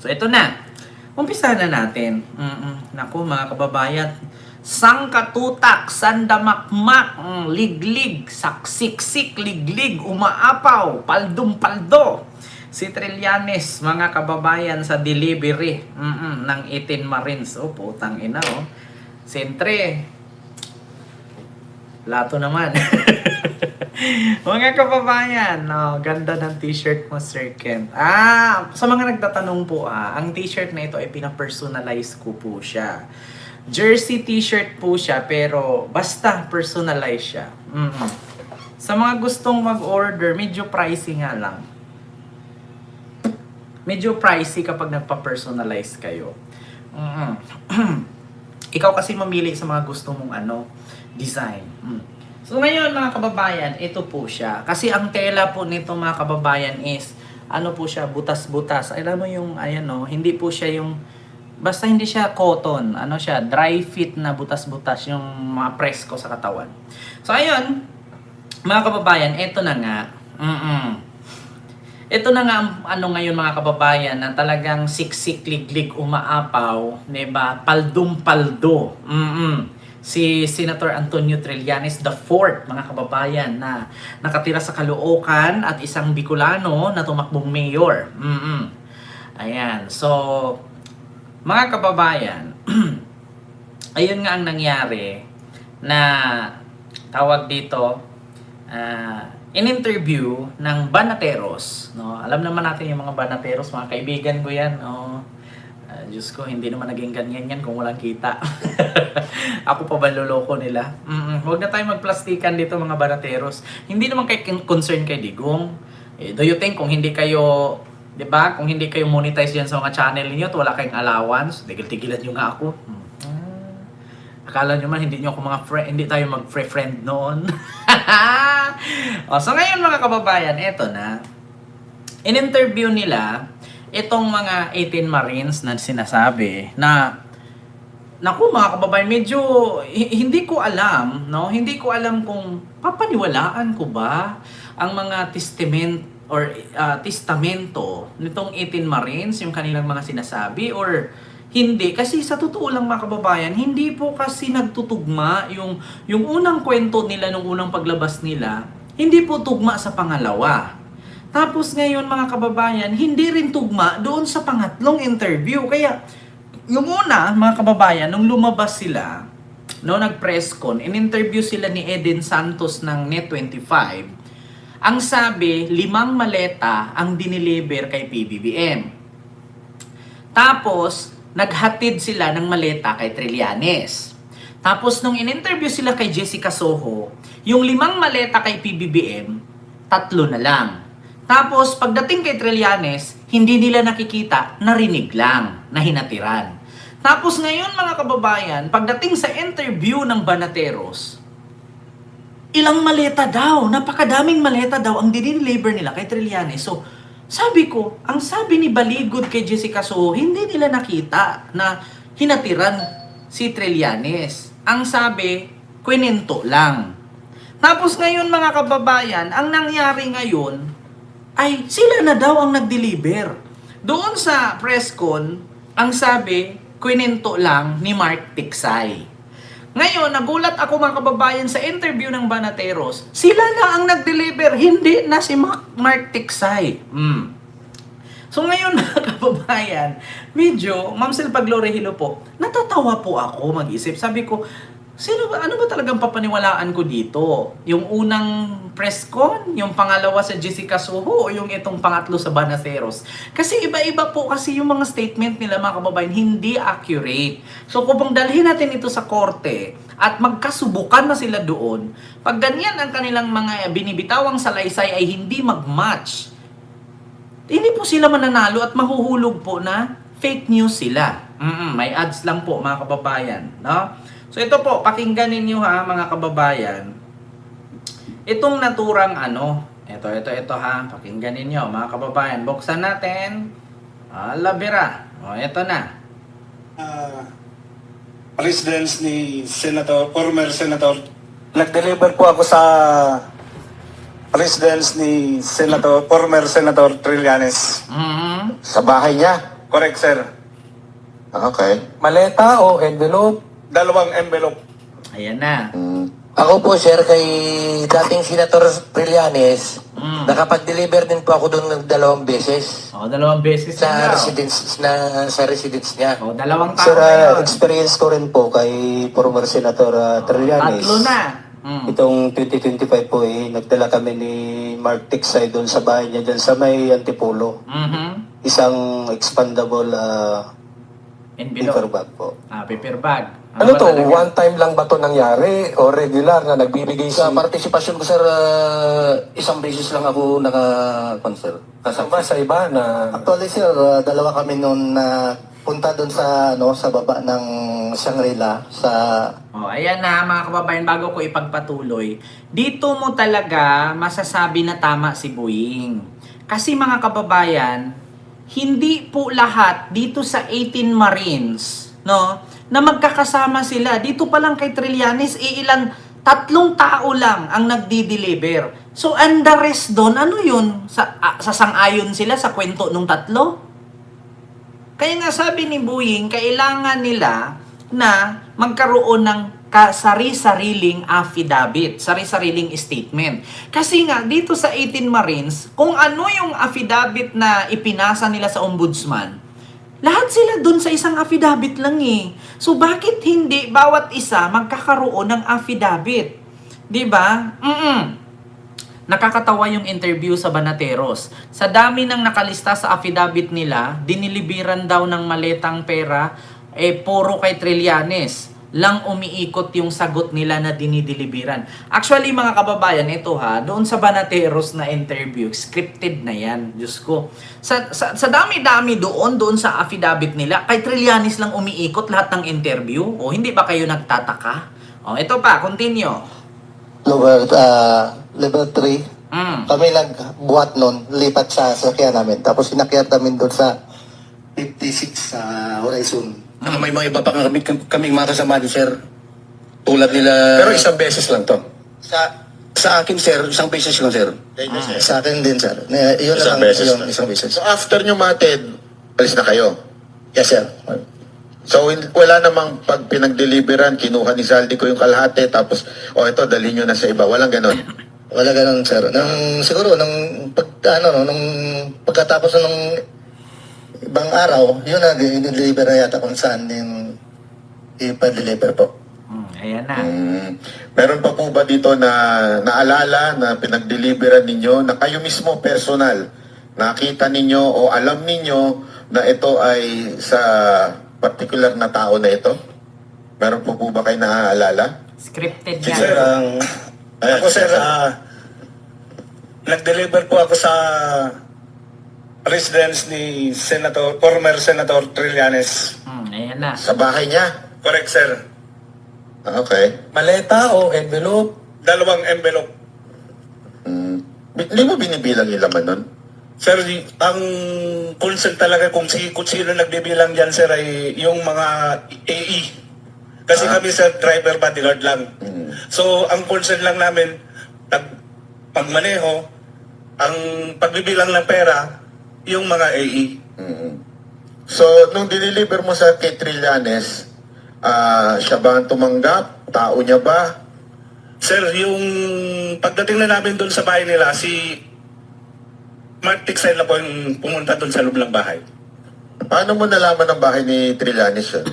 So ito na. Umpisa na natin. Naku mga kababayan. Sangkatutak, sandamakmak, liglig, saksiksik, liglig, umaapaw, paldum-paldo. Si Trillanes, mga kababayan, sa delivery ng 18 Marines. Oh, putang ina, oh. Sentre. Lato naman. Mga kababayan, no, ganda ng t-shirt mo, Sir Kent. Sa mga nagtatanong po, ang t-shirt na ito ay pina-personalize ko po siya. Jersey t-shirt po siya, pero basta personalize siya. Sa mga gustong mag-order, medyo pricey nga lang. Medyo pricey kapag nagpa-personalize kayo. Ikaw kasi mamili sa mga gusto mong design. So ngayon mga kababayan, ito po siya. Kasi ang tela po nito mga kababayan is, po siya, butas-butas. Alam mo yung, hindi po siya yung, basta hindi siya cotton. Siya, dry fit na butas-butas, yung mga presko sa katawan. So ayun, mga kababayan, ito na nga. Ito na nga ngayon mga kababayan na talagang siksik, liglig, umaapaw, diba? Paldum-paldo. Si Senator Antonio Trillanes IV, mga kababayan, na nakatira sa Caloocan at isang Bicolano na tumakbong mayor. Ayan. So, mga kababayan, ayun nga ang nangyari na tawag dito, in-interview ng Banateros. No? Alam naman natin yung mga Banateros, mga kaibigan ko yan. Diyos ko, hindi naman naging ganyan yan kung walang kita. Ako pa ba loloko nila? Huwag na tayo magplastikan dito mga Banateros. Hindi naman kayo concern kay Digong. Do you think kung hindi kayo, di ba? Kung hindi kayo monetize yan sa mga channel niyo at wala kayong allowance, tigil-tigilan nyo nga ako. Akala nyo man hindi nyo ako hindi tayo mag-friend noon. So ngayon mga kababayan, eto na. In-interview nila itong mga 18 Marines na sinasabi na, naku mga kababayan, medyo hindi ko alam, no? Hindi ko alam kung papaniwalaan ko ba ang mga testamento nitong 18 Marines, yung kanilang mga sinasabi, or hindi. Kasi sa totoo lang mga kababayan, hindi po kasi nagtutugma yung unang kwento nila nung unang paglabas nila, hindi po tugma sa pangalawa. Tapos ngayon mga kababayan, hindi rin tugma doon sa pangatlong interview. Kaya yung una mga kababayan, nung lumabas sila, nag-press con, in-interview sila ni Eden Santos ng Net25, ang sabi, 5 maleta ang dineliver kay PBBM. Tapos, naghatid sila ng maleta kay Trillanes. Tapos, nung in-interview sila kay Jessica Soho, yung 5 maleta kay PBBM, 3 na lang. Tapos, pagdating kay Trillanes, hindi nila nakikita, narinig lang, na hinatiran. Tapos ngayon mga kababayan, pagdating sa interview ng Banateros, ilang maleta daw, napakadaming maleta daw ang dinideliver nila kay Trillanes. So, sabi ko, ang sabi ni Baligod kay Jessica Soho, hindi nila nakita na hinatiran si Trillanes. Ang sabi, kwento lang. Tapos ngayon mga kababayan, ang nangyari ngayon, ay sila na daw ang nag-deliver. Doon sa press con, ang sabi, kwento lang ni Mark Tiksay. Ngayon, nagulat ako mga kababayan sa interview ng Banateros, sila na ang nag-deliver, hindi na si Mark Tiksay. So ngayon mga kababayan, medyo, Ma'am Silpa Glory Hilo po, natatawa po ako mag-isip. Sabi ko, ano ba talagang papaniwalaan ko dito? Yung unang press con, yung pangalawa sa Jessica Soho, o yung itong pangatlo sa Banateros? Kasi iba-iba po kasi yung mga statement nila mga kababayan, hindi accurate. So kung dalhin natin ito sa korte at magkasubukan na sila doon, pag ganyan ang kanilang mga binibitawang salaysay ay hindi mag-match, hindi po sila mananalo at mahuhulog po na fake news sila. May ads lang po mga kababayan, no? So ito po, pakinggan ninyo ha mga kababayan. Itong naturang ito ha, pakinggan ninyo mga kababayan. Buksan natin. Labira. Ito na. Residence ni former Senator. Nag-deliver po ako sa residence ni former Senator Trillanes. Sa bahay niya. Correct, sir. Okay. Maleta o envelope? Dalawang envelope. Ayan na. Ako po, sir, kay dating Senator Trillanes, nakapag-deliver din po ako doon ng 2 beses O, 2 beses sa na. residence niya. O, 2 Sir, tao na yun. experience ko rin po kay former Senator Trillanes. 3 na. Itong 2025 po nagdala kami ni Mark Tiksay doon sa bahay niya dyan sa may Antipolo. Mhm. Isang expandable paper Envelope. bag po. Paper bag. Ano ba to? talaga? One time lang ba to nangyari? O regular na nagbibigay Sa si... partisipasyon ko, sir, isang beses lang ako naka-concert. Ano ba sa iba na... Actually, sir, dalawa kami noon na punta doon sa sa baba ng Shangri-La sa Oh, ayan na mga kababayan, bago ko ipagpatuloy, dito mo talaga masasabi na tama si Boying. Kasi mga kababayan, hindi po lahat dito sa 18 Marines, no, na magkakasama sila. Dito pa lang kay Trillanes, ilan, 3 tao lang ang nagdi-deliver. So, and the rest doon, ano yun? Sasang-ayon sila sa kwento nung 3? Kaya nga sabi ni Boying, kailangan nila na magkaroon ng sari-sariling affidavit, sari-sariling statement. Kasi nga, dito sa 18 Marines, kung ano yung affidavit na ipinasa nila sa ombudsman, lahat sila dun sa isang affidavit lang eh. So, bakit hindi bawat isa magkakaroon ng affidavit? Diba? Nakakatawa yung interview sa Banateros. Sa dami ng nakalista sa affidavit nila, dinilibiran daw ng maletang pera, puro kay Trillanes lang umiikot yung sagot nila na dinidilibiran. Actually, mga kababayan, ito doon sa Banateros na interview, scripted na yan, Diyos ko. Sa dami-dami doon sa affidavit nila, kay Trillanes lang umiikot lahat ng interview. O, hindi ba kayo nagtataka? O, ito pa, continue. level 3. Kami nagbuhat noon, lipat sa sasakyan namin. Tapos sinakyat namin doon sa 56 sa Horizon. May mga iba pa kaming mga kasama ni sir. Tulad nila... Pero isang beses lang to. Sa akin, sir, isang beses lang, sir. Sa akin din, sir. Yun Isang lang, beses yun, lang. isang beses. So after nyo matid, alis na kayo. Yes, sir. So wala namang pag pinag-deliveran, kinuha ni Zaldi ko yung kalahati, tapos, ito, dali nyo na sa iba. Walang ganon. Wala ganun, sir. Siguro, nung pagkatapos ng ibang araw, yun na, i-deliver na yata kung saan yung ipa-deliver po. Ayan na. Meron pa po ba dito na naalala na pinag-deliveran ninyo na kayo mismo personal, nakita ninyo o alam ninyo na ito ay sa particular na tao na ito? Meron po ba kayo naaalala? Scripted Si yan. sir, ako, sir, nag-deliver po ako sa residence ni former Senator Trillanes. Ayan na. Sa bahay niya? Correct, sir. Okay. Maleta o envelope? 2 envelope. Hindi mo binibilang yung laman nun? Sir, ang concern talaga kung sino nagbibilang dyan, sir, ay yung mga AE. Kasi kami, sir, driver bodyguard lang. So, ang concern lang namin, pagmaneho, ang pagbibilang ng pera, yung mga AE. So, nung diniliver mo sa kay Trillanes, siya ba ang tumanggap? Tao niya ba? Sir, yung pagdating na namin doon sa bahay nila, si Mark Tiksay na po yung pumunta doon sa loob ng bahay. Paano mo nalaman ang bahay ni Trillanes yun?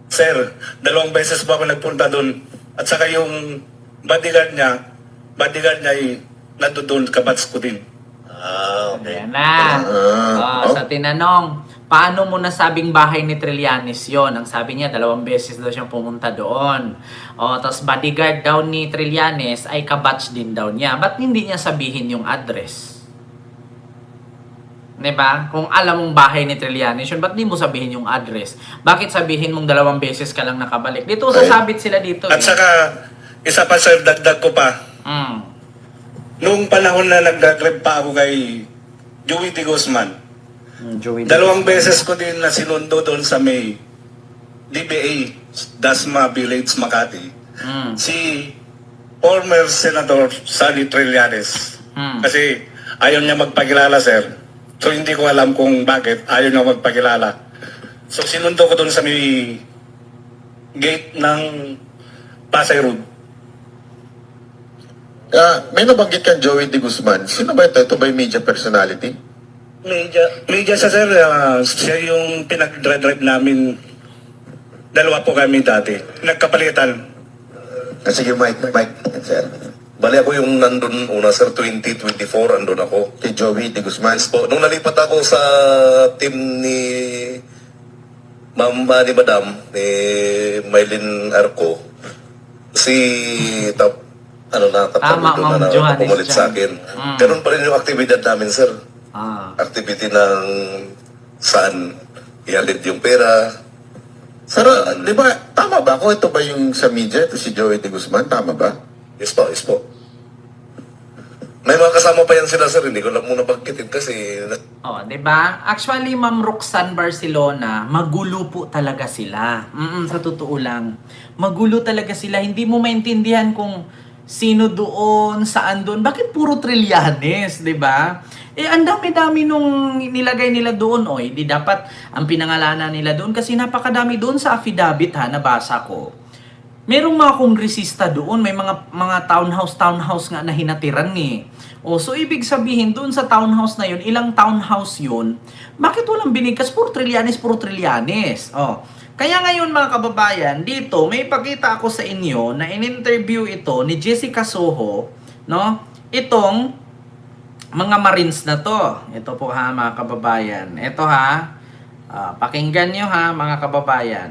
Sir, 2 beses po ako nagpunta doon. At saka yung bodyguard niya ay nandoon, kabats ko din. Ayan na. Sa tinanong, paano mo nasabing bahay ni Trillanes yon? Ang sabi niya, 2 beses daw siyang pumunta doon. Tapos bodyguard daw ni Trillanes ay kabatch din daw niya. Ba't hindi niya sabihin yung address? Diba? Kung alam mong bahay ni Trillanes yun, ba't di mo sabihin yung address? Bakit sabihin mong 2 beses ka lang nakabalik? Dito, sasabit sila dito. At saka, isa pa, sir, dagdag ko pa. Noong panahon na nagdagrab pa ako kay Joey D. Guzman, 2 beses ko din na sinundo doon sa may DBA, Dasma Village, Makati. Si former Senator Sally Trillanes. Kasi ayaw niya magpakilala, sir. So hindi ko alam kung bakit ayaw na magpakilala. So sinundo ko doon sa may gate ng Pasay Road. May nabanggit kang Joey De Guzman. Sino ba ito? Ito ba yung media personality? Media sa sir, siya yung pinag-drive namin. Dalawa po kami dati. Nagkapalitan. Sige, Mike, sir. Bali ako yung nandun una, sir, 2024, andun ako. Kay Joey De Guzman. So, nung nalipat ako sa team ni ni Madam, ni Maylin Arco, Tama, Ma'am Johannes pumalit sa akin. Ganun pa rin yung aktibidad namin, sir. Activity ng saan ihalid yung pera. Sir, di ba, tama ba ako? Ito ba yung sa media? Ito si Joey De Guzman? Tama ba? Yes po, yes po. May mga kasama pa yan sila, sir. Hindi ko lang muna bangkitin kasi... Oh, 'di ba? Actually, Ma'am Roxanne Barcelona, magulo po talaga sila. Sa totoo lang. Magulo talaga sila. Hindi mo maintindihan kung sino doon, saan doon. Bakit puro Trillanes, 'di ba? Ang dami-dami nung nilagay nila doon, oy. Di dapat ang pinangalanan nila doon kasi napakadami doon sa affidavit ha, nabasa ko. Merong mga kongresista doon, may mga townhouse nga na hinatiran eh. So ibig sabihin doon sa townhouse na yun, ilang townhouse yun, bakit walang binigkas? Puro Trillanes. Kaya ngayon mga kababayan, dito may ipakita ako sa inyo na in-interview ito ni Jessica Soho, no? Itong mga Marines na to. Ito po ha mga kababayan. Ito ha. Pakinggan nyo ha mga kababayan.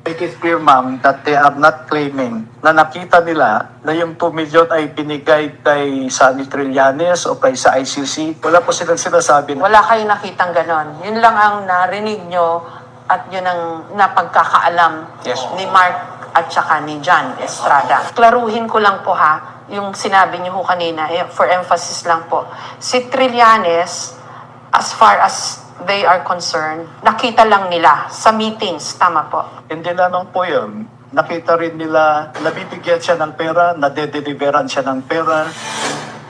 It is clear, ma'am, that they are not claiming na nakita nila na yung 2 million ay binigay kay Sunny Trillanes o kay sa ICC. Wala po silang sinasabi. Wala kayong nakitang ganon. Yun lang ang narinig nyo at yun ang napagkakaalam ni Mark at saka ni John Estrada. Klaruhin ko lang po ha, yung sinabi niyo ho kanina, for emphasis lang po. Si Trillanes, as far as they are concerned, nakita lang nila sa meetings, tama po. Hindi lamang po yun. Nakita rin nila, nabibigyan siya ng pera, nadedeliveran siya ng pera.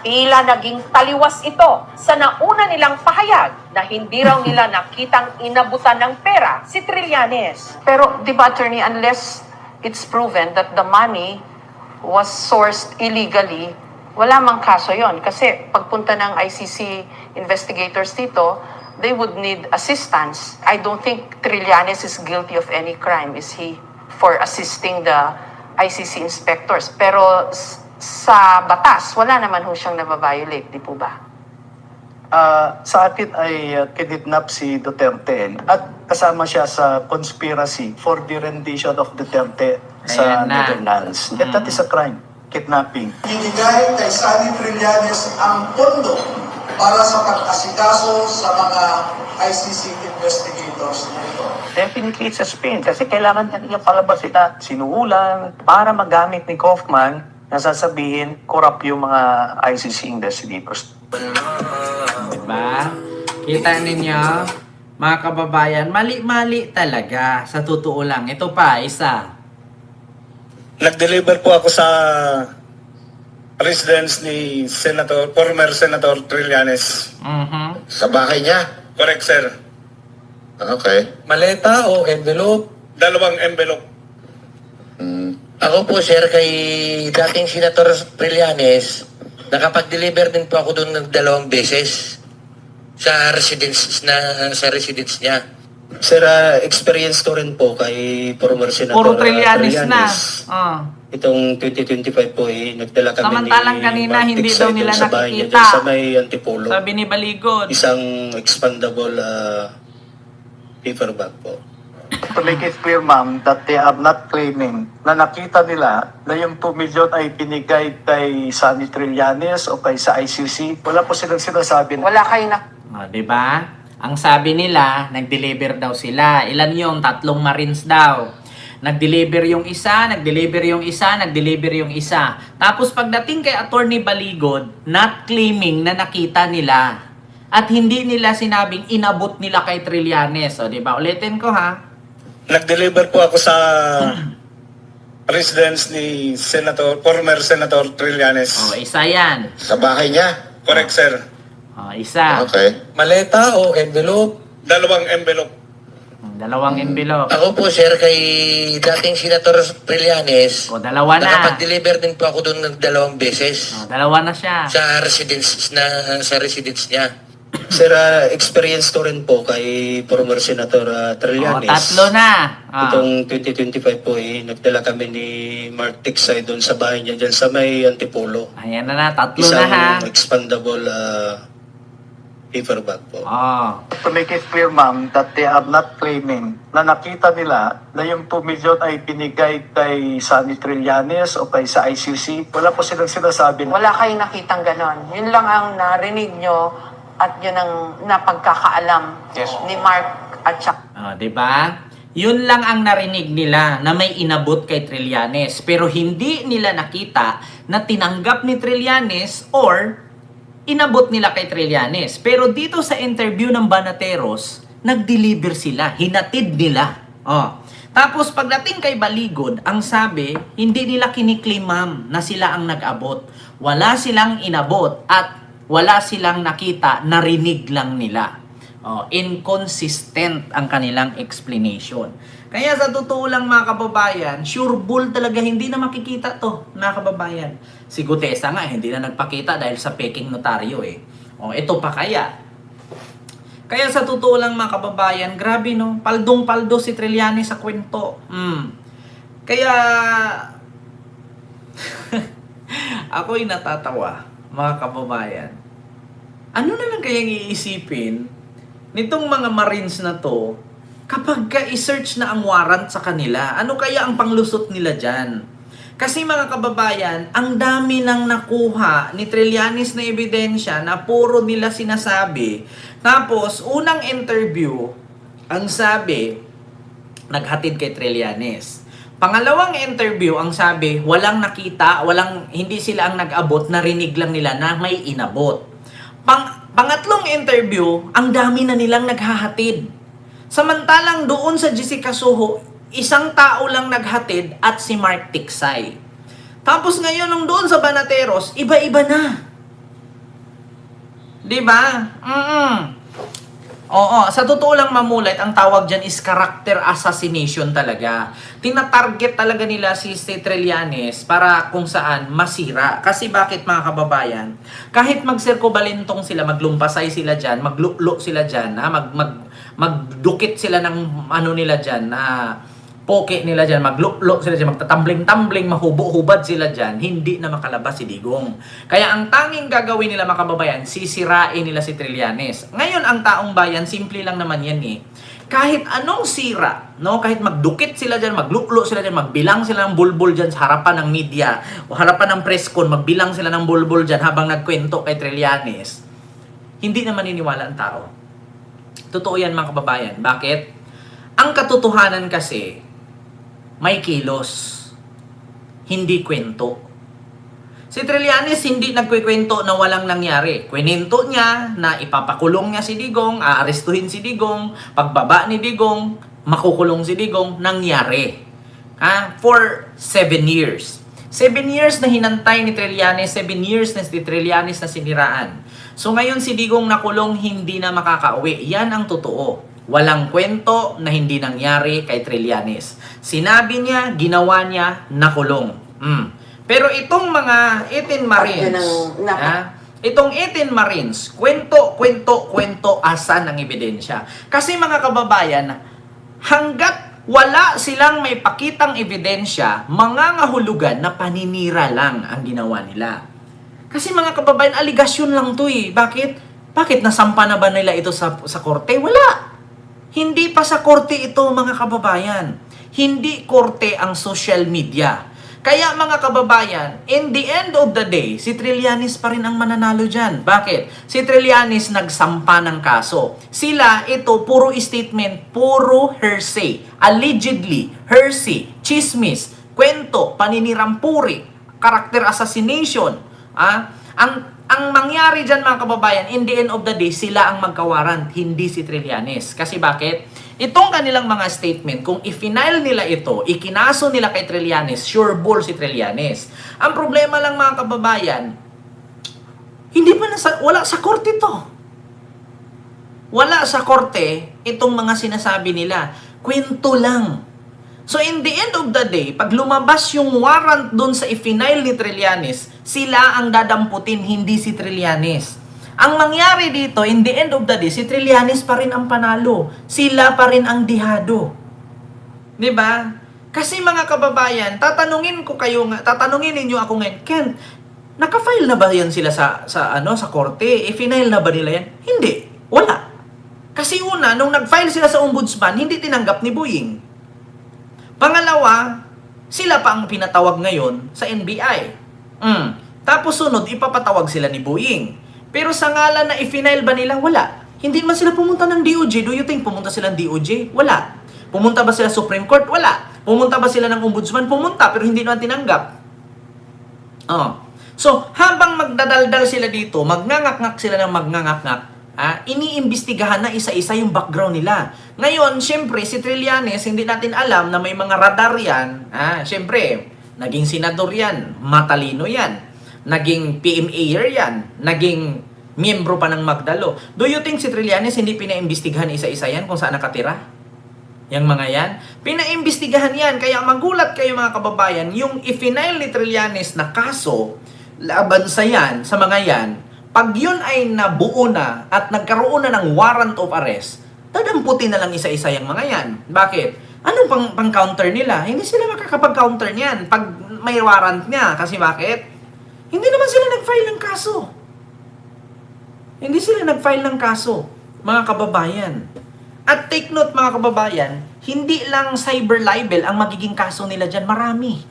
Tila naging taliwas ito sa nauna nilang pahayag na hindi raw nila nakitang inabutan ng pera si Trillanes. Pero di ba, attorney, unless it's proven that the money was sourced illegally, wala mang kaso yon. Kasi pagpunta ng ICC investigators dito, they would need assistance. I don't think Trillanes is guilty of any crime, is he, for assisting the ICC inspectors. Pero sa batas, wala naman ho siyang nababiolate, di po ba? Sa atin ay kidnap si Duterte at kasama siya sa conspiracy for the rendition of Duterte sa Ayan na. Netherlands. And that is a crime, kidnapping. Binigay kay Sunny Trillanes ang pondo para sa pag-asikaso sa mga ICC investigators na ito. Definitely it's a spin kasi kailangan niya palabas ita sinuulan para magamit ni Kaufman na sasabihin corrupt yung mga ICC investigators. Diba? Kita ninyo, mga kababayan, mali-mali talaga. Sa totoo lang. Ito pa, isa. Nag-deliver po ako sa residence ni former Senator Trillanes. Sa bahay niya? Correct, sir. Okay. Maleta o envelope? Dalawang envelope. Ako po, sir, kay dating Senator Trillanes, nakapag-deliver din po ako doon ng 2 beses sa residence niya. Sir, experience ko rin po kay former Senator Puro Trillanes na. Itong 2025 po nagdala kami Samantalang ni kanina, Mark hindi Tiksay daw nila doon sa bahay niya, nakikita. doon sa may Antipolo. Sabi ni Baligod. Isang expandable paper bag po. To make it clear, ma'am, that they are not claiming na nakita nila na yung 2 million ay binigay kay Sunny Trillanes o kay sa ICC. Wala po silang sinasabi. Wala kayong Diba? Ang sabi nila, nag-deliver daw sila. Ilan yung 3 Marines daw. Nag-deliver yung isa, nag-deliver yung isa, nag-deliver yung isa. Tapos pagdating kay Attorney Baligod, not claiming na nakita nila. At hindi nila sinabing inabot nila kay Trillanes. O, diba? Ulitin ko ha. Nag-deliver po ako sa residence ni former Senator Trillanes. O, isa yan. Sa bahay niya? Correct, sir. Isa. Okay. Maleta o envelope? Dalawang envelope. Dalawang envelope. Ako po, sir, kay dating Senator Trillanes, Dalawa na. nakapag-deliver din po ako doon ng 2 beses Dalawa na siya. sa residence niya. Sir, experience ko rin po kay former Senator Trillanes. Tatlo na. Itong 2025 po, nagdala kami ni Mark Tiksay doon sa bahay niya dyan sa may Antipolo. Ayan na, tatlo Isang na ha. expandable paper bag po. To make it clear, ma'am, that they are not claiming na nakita nila na yung 2 million ay binigay kay Sunny Trillanes o kay sa ICC. Wala po silang sinasabi. Wala kayong nakitang ganon. Yun lang ang narinig nyo at yun ang napagkakaalam ni Mark at saka. Diba? Yun lang ang narinig nila na may inabot kay Trillanes. Pero hindi nila nakita na tinanggap ni Trillanes or inabot nila kay Trillanes. Pero dito sa interview ng Banateros, nag-deliver sila. Hinatid nila. Tapos pagdating kay Baligod, ang sabi, hindi nila kiniklaim, ma'am, na sila ang nag-abot. Wala silang inabot at wala silang nakita, narinig lang nila. Inconsistent ang kanilang explanation. Kaya sa totoo lang mga kababayan, sure bull talaga, hindi na makikita to mga kababayan. Si Gutesa nga, hindi na nagpakita dahil sa peking notaryo ito pa kaya. Kaya sa totoo lang mga kababayan, grabe no, paldong-paldo si Trillanes sa kwento. Kaya, ako'y natatawa mga kababayan. Ano na lang kayang iisipin nitong mga Marines na to kapag ka-search na ang warrant sa kanila? Ano kaya ang panglusot nila dyan? Kasi mga kababayan, ang dami nang nakuha ni Trillanes na ebidensya na puro nila sinasabi. Tapos, unang interview, ang sabi, naghatid kay Trillanes. Pangalawang interview, ang sabi, walang nakita, hindi sila ang nag-abot, narinig lang nila na may inabot. Pangatlong interview, ang dami na nilang naghahatid. Samantalang doon sa Jessica Soho, isang tao lang naghatid at si Mark Tiksay. Tapos ngayon nung doon sa Banateros, iba-iba na. Diba? Oo, sa totoo lang mamulit, ang tawag dyan is character assassination talaga. Tinatarget talaga nila si Trillanes para kung saan masira. Kasi bakit mga kababayan? Kahit magserkobalintong sila, maglumpasay sila dyan, maglulo sila dyan, magdukit sila ng ano nila dyan, poke nila dyan, maglulo sila dyan, magtatambling-tambling, mahubo-hubad sila dyan, hindi na makalabas si Digong. Kaya ang tanging gagawin nila mga kababayan, sisirain nila si Trillanes. Ngayon, ang taong bayan, simple lang naman yan Kahit anong sira, no? Kahit magdukit sila dyan, maglulo sila dyan, magbilang sila ng bulbul dyan sa harapan ng media, o harapan ng press con, magbilang sila ng bulbul dyan habang nagkwento kay Trillanes, hindi na maniniwala ang tao. Totoo yan mga kababayan. Bakit? Ang katotohanan kasi, may kilos, hindi kwento. Si Trillanes hindi nagkwikwento na walang nangyari. Kwento niya na ipapakulong niya si Digong, aarestuhin si Digong, pagbaba ni Digong, makukulong si Digong, nangyari. For 7 years. 7 years na hinantay ni Trillanes, 7 years na si Trillanes na siniraan. So ngayon si Digong nakulong, hindi na makakauwi. Yan ang totoo. Walang kwento na hindi nangyari kay Trillanes. Sinabi niya, ginawa niya, nakulong. Pero itong mga 18 Marines, itong 18 Marines, kwento, asan ang ebidensya? Kasi mga kababayan, hanggat wala silang may pakitang ebidensya, mangangahulugan na paninira lang ang ginawa nila. Kasi mga kababayan, aligasyon lang to Bakit? Bakit nasampa na ba nila ito sa korte? Wala. Hindi pa sa korte ito mga kababayan. Hindi korte ang social media. Kaya mga kababayan, in the end of the day, si Trillanes pa rin ang mananalo dyan. Bakit? Si Trillanes nagsampa ng kaso. Sila, ito, puro statement, puro hearsay. Allegedly, hearsay, chismis, kwento, paninirampuri, character assassination. Ang mangyari dyan mga kababayan, in the end of the day, sila ang magkawarant, hindi si Trillanes. Kasi bakit? Itong kanilang mga statement, kung i-final nila ito, ikinaso nila kay Trillanes, sure bull si Trillanes. Ang problema lang mga kababayan, Hindi pa wala sa korte to. Wala sa korte itong mga sinasabi nila. Kwento lang. So in the end of the day, pag lumabas yung warrant doon sa i-final ni Trillanes, sila ang dadamputin, hindi si Trillanes. Ang mangyari dito, in the end of the day, si Trillanes pa rin ang panalo. Sila pa rin ang dihado. 'Di ba? Kasi mga kababayan, tatanungin ninyo ako ngayon, Ken, naka-file na ba yan sila sa korte? I-final na ba nila yan? Hindi. Wala. Kasi una, nung nag-file sila sa ombudsman, hindi tinanggap ni Boying. Pangalawa, sila pa ang pinatawag ngayon sa NBI. Tapos sunod, ipapatawag sila ni Boying. Pero sa ngalan na i-final ba nila? Wala. Hindi man sila pumunta ng DOJ. Do you think pumunta sila ng DOJ? Wala. Pumunta ba sila Supreme Court? Wala. Pumunta ba sila ng ombudsman? Pumunta, pero hindi naman tinanggap. So, habang magdadaldal sila dito, magnangak-ngak sila ng magnangak-ngak, iniimbestigahan na isa-isa yung background nila. Ngayon, syempre, si Trillanes, hindi natin alam na may mga radar yan. Syempre, naging senador yan, matalino yan, naging PMAer yan, naging miyembro pa ng Magdalo. Do you think si Trillanes hindi pinaimbestigahan isa-isa yan kung saan nakatira? Yang mga yan? Pinaimbestigahan yan. Kaya magulat kayo mga kababayan, yung i-final ni Trillanes na kaso, laban sa yan, sa mga yan, pag yun ay nabuo na at nagkaroon na ng warrant of arrest, dadamputin na lang isa-isa yung mga yan. Bakit? Anong pang-counter nila? Hindi sila makakapag-counter niyan pag may warrant niya. Kasi bakit? Hindi naman sila nag-file ng kaso. Hindi sila nag-file ng kaso, mga kababayan. At take note mga kababayan, hindi lang cyber libel ang magiging kaso nila dyan. Marami.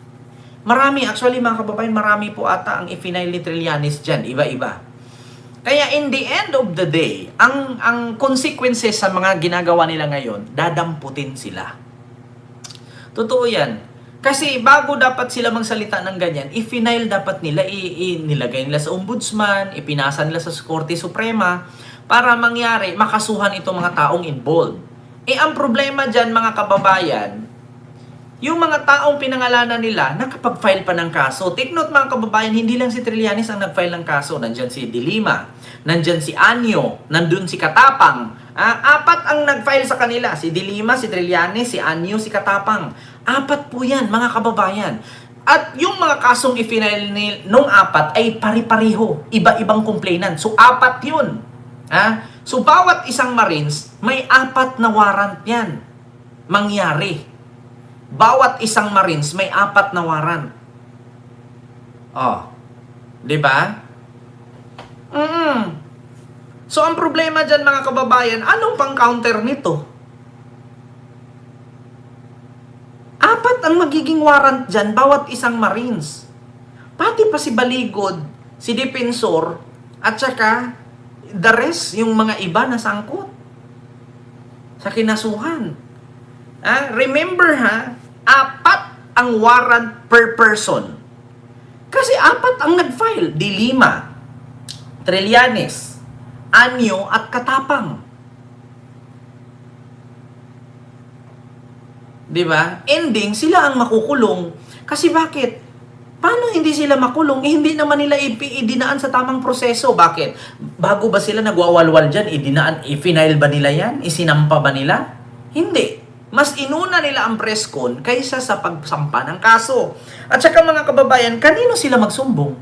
Actually mga kababayan, marami po ata ang i-final ni Trillanes dyan. Iba-iba. Kaya in the end of the day, ang consequences sa mga ginagawa nila ngayon, dadamputin sila. Totoo yan. Kasi bago dapat sila magsalita ng ganyan, i-final dapat nila, nilagay nila sa ombudsman, ipinasa nila sa Korte Suprema, para mangyari, makasuhan itong mga taong involved. Ang problema dyan mga kababayan, yung mga taong pinangalanan nila, nakapag-file pa ng kaso. Take note mga kababayan, hindi lang si Trillanes ang nag-file ng kaso. Nandyan si Dilima, nandyan si Anyo, nandun si Katapang. Apat ang nag-file sa kanila. Si Dilima, si Trillanes, si Anyo, si Katapang. Apat po yan mga kababayan. At yung mga kasong i-final nung apat ay pari-pariho. Iba-ibang complainant. So apat yun. So bawat isang Marines, may apat na warrant yan. Mangyari. Bawat isang Marines may 4 na warrant. 'Di ba? So ang problema diyan mga kababayan, anong pang-counter nito? 4 ang magiging warrant diyan bawat isang Marines. Pati pa si Baligod, si Defensor, at saka the rest, yung mga iba na sangkot sa kinasuhan. Remember 4 ang warrant per person. Kasi 4 ang nag-file. Dilima, Trillanes, Anyo, at Katapang. Diba? Ending, sila ang makukulong. Kasi bakit? Paano hindi sila makulong? Hindi naman nila idinaan sa tamang proseso. Bakit? Bago ba sila nagwawalwal dyan, i-final ba nila yan? Isinampa ba nila? Hindi. Mas inuna nila ang press con kaysa sa pagsampa ng kaso. At saka mga kababayan, kanino sila magsumbong?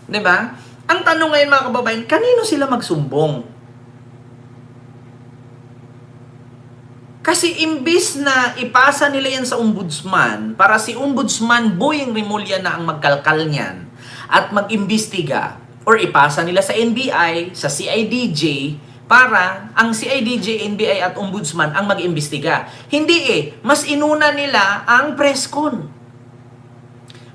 Diba? Ang tanong ngayon mga kababayan, kanino sila magsumbong? Kasi imbis na ipasa nila yan sa ombudsman, para si Ombudsman Boying Rimulya na ang magkalkal niyan at mag-imbestiga, or ipasa nila sa NBI, sa CIDJ, para ang CIDJ, NBI at Ombudsman ang mag-imbestiga. Hindi mas inuna nila ang press con.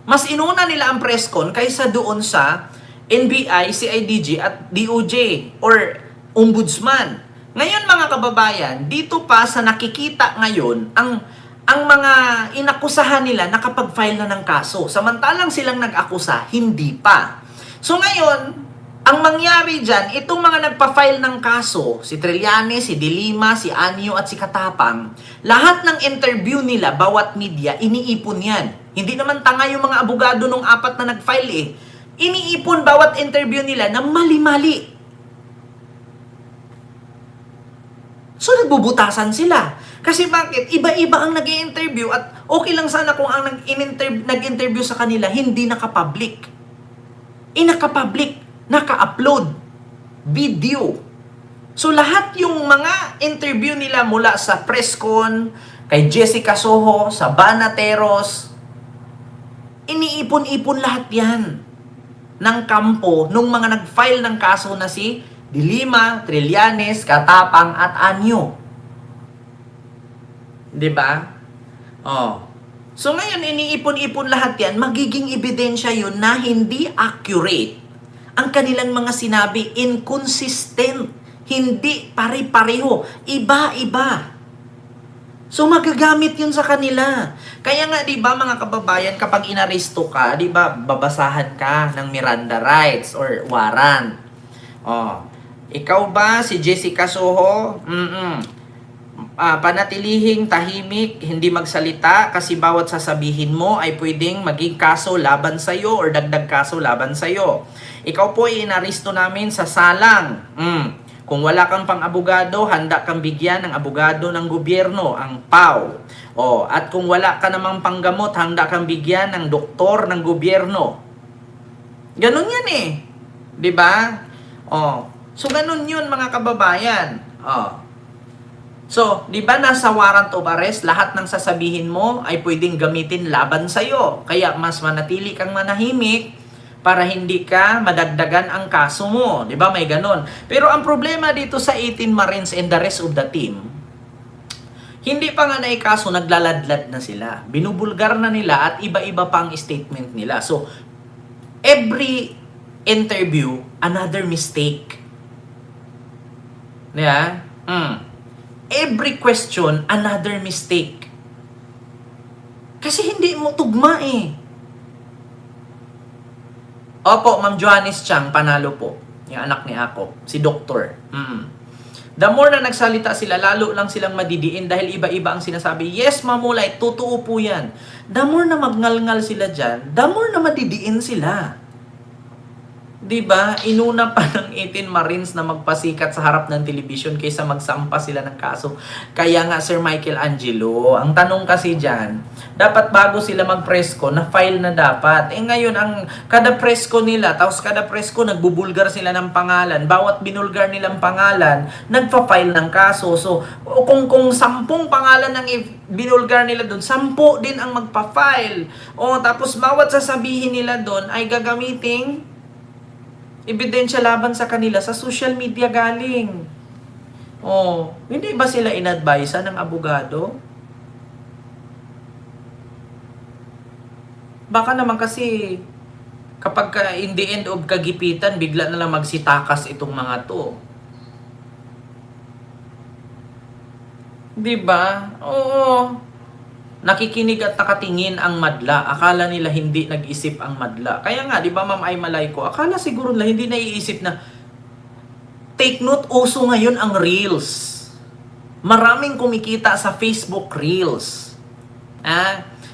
Mas inuna nila ang press con kaysa doon sa NBI, CIDJ at DOJ or Ombudsman. Ngayon mga kababayan, dito pa sa nakikita ngayon, ang mga inakusahan nila nakapag-file na ng kaso. Samantalang silang nag-akusa, hindi pa. So ngayon, Ang mangyari dyan, itong mga nagpa-file ng kaso, si Trillanes, si De Lima, si Anyo at si Katapang, lahat ng interview nila, bawat media, iniipon yan. Hindi naman tanga yung mga abogado nung 4 na nag-file eh. Iniipon bawat interview nila na mali-mali. So nagbubutasan sila. Kasi bakit? Iba-iba ang nag-i-interview at okay lang sana kung ang nag-interview sa kanila hindi naka-public. Naka-public, naka-upload video. So lahat yung mga interview nila mula sa Presscon, kay Jessica Soho, sa Banateros, iniipon-ipon lahat yan ng kampo nung mga nag-file ng kaso na si De Lima, Trillanes, Katapang at Anyo. 'Di ba? Oh. So ngayon iniipon-ipon lahat 'yan, magiging ebidensya 'yun na hindi accurate ang kanilang mga sinabi, inconsistent, hindi pare-pareho, iba-iba. So magagamit 'yun sa kanila. Kaya nga 'di ba mga kababayan, kapag inaresto ka, 'di ba, babasahan ka ng Miranda rights or warrant. Oh. Ikaw ba si Jessica Soho? Panatilihing tahimik, hindi magsalita kasi bawat sasabihin mo ay pwedeng maging kaso laban sa'yo or dagdag kaso laban sa'yo. Ikaw po ay inaresto namin sa salang. Kung wala kang pang-abogado, handa kang bigyan ng abogado ng gobyerno, ang PAW. At kung wala ka namang panggamot, handa kang bigyan ng doktor ng gobyerno. Ganun yan eh. 'Di ba? So ganun yun mga kababayan. So, 'di ba nasa warrant of arrest, lahat ng sasabihin mo ay pwedeng gamitin laban sa iyo. Kaya mas manatili kang manahimik para hindi ka madagdagan ang kaso mo. 'Di ba? May ganun. Pero ang problema dito sa 18 Marines and the rest of the team, hindi pa nga naikaso, naglaladlad na sila. Binubulgar na nila at iba-iba pa ang statement nila. So, every interview, another mistake. Yeah? Every question, another mistake. Kasi hindi mo tugma eh. Opo, Ma'am Johannes Chang, panalo po. Yung anak ni Ako, si Doktor. The more na nagsalita sila, lalo lang silang madidiin dahil iba-iba ang sinasabi. Yes, Mamulay, totoo po yan. The more na magngal-ngal sila dyan, the more na madidiin sila. Diba? Inuna pa ng 18 Marines na magpasikat sa harap ng television kaysa magsampa sila ng kaso. Kaya nga, Sir Michael Angelo, ang tanong kasi dyan, dapat bago sila mag-presko, na-file na dapat. Ngayon, ang kada presko nila, tapos kada presko, nagbubulgar sila ng pangalan. Bawat binulgar nilang pangalan, nagpa-file ng kaso. So, kung 10 pangalan ang binulgar nila doon, 10 din ang magpa-file. Tapos bawat sasabihin nila doon ay gagamiting ebidensya laban sa kanila sa social media galing. Hindi ba sila inadvisa ng abogado? Baka naman kasi kapag in the end of kagipitan, bigla na lang magsitakas itong mga to. Diba? Oo. Nakikinig at nakatingin ang madla. Akala nila hindi nag-isip ang madla. Kaya nga, di ba Ma'am Ay Malay ko, akala siguro nila hindi naiisip na take note, uso ngayon ang Reels. Maraming kumikita sa Facebook Reels.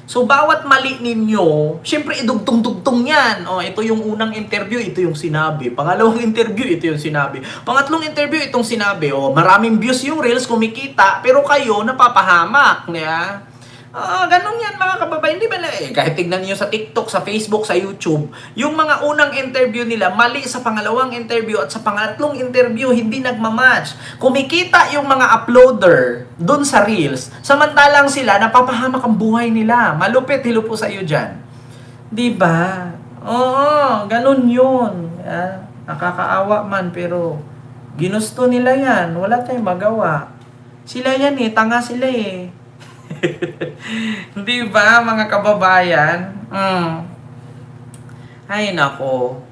So, bawat mali ninyo, syempre idugtong-dugtong yan. Ito yung unang interview, ito yung sinabi. Pangalawang interview, ito yung sinabi. Pangatlong interview, itong sinabi. Maraming views yung Reels, kumikita, pero kayo napapahamak. Ganun yan mga kababayan. Di ba kahit tignan niyo sa TikTok, sa Facebook, sa YouTube, yung mga unang interview nila, mali sa pangalawang interview at sa pangatlong interview, hindi nagmamatch. Kumikita yung mga uploader dun sa Reels, samantalang sila, napapahamak ang buhay nila. Malupit, hilo po sa iyo dyan. Di ba? Oo, ganun yun. Nakakaawa man, pero ginusto nila yan. Wala tayong magawa. Sila yan tanga sila Di ba mga kababayan? Ay nako.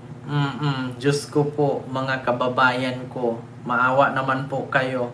Diyos ko po mga kababayan ko. Maawa naman po kayo.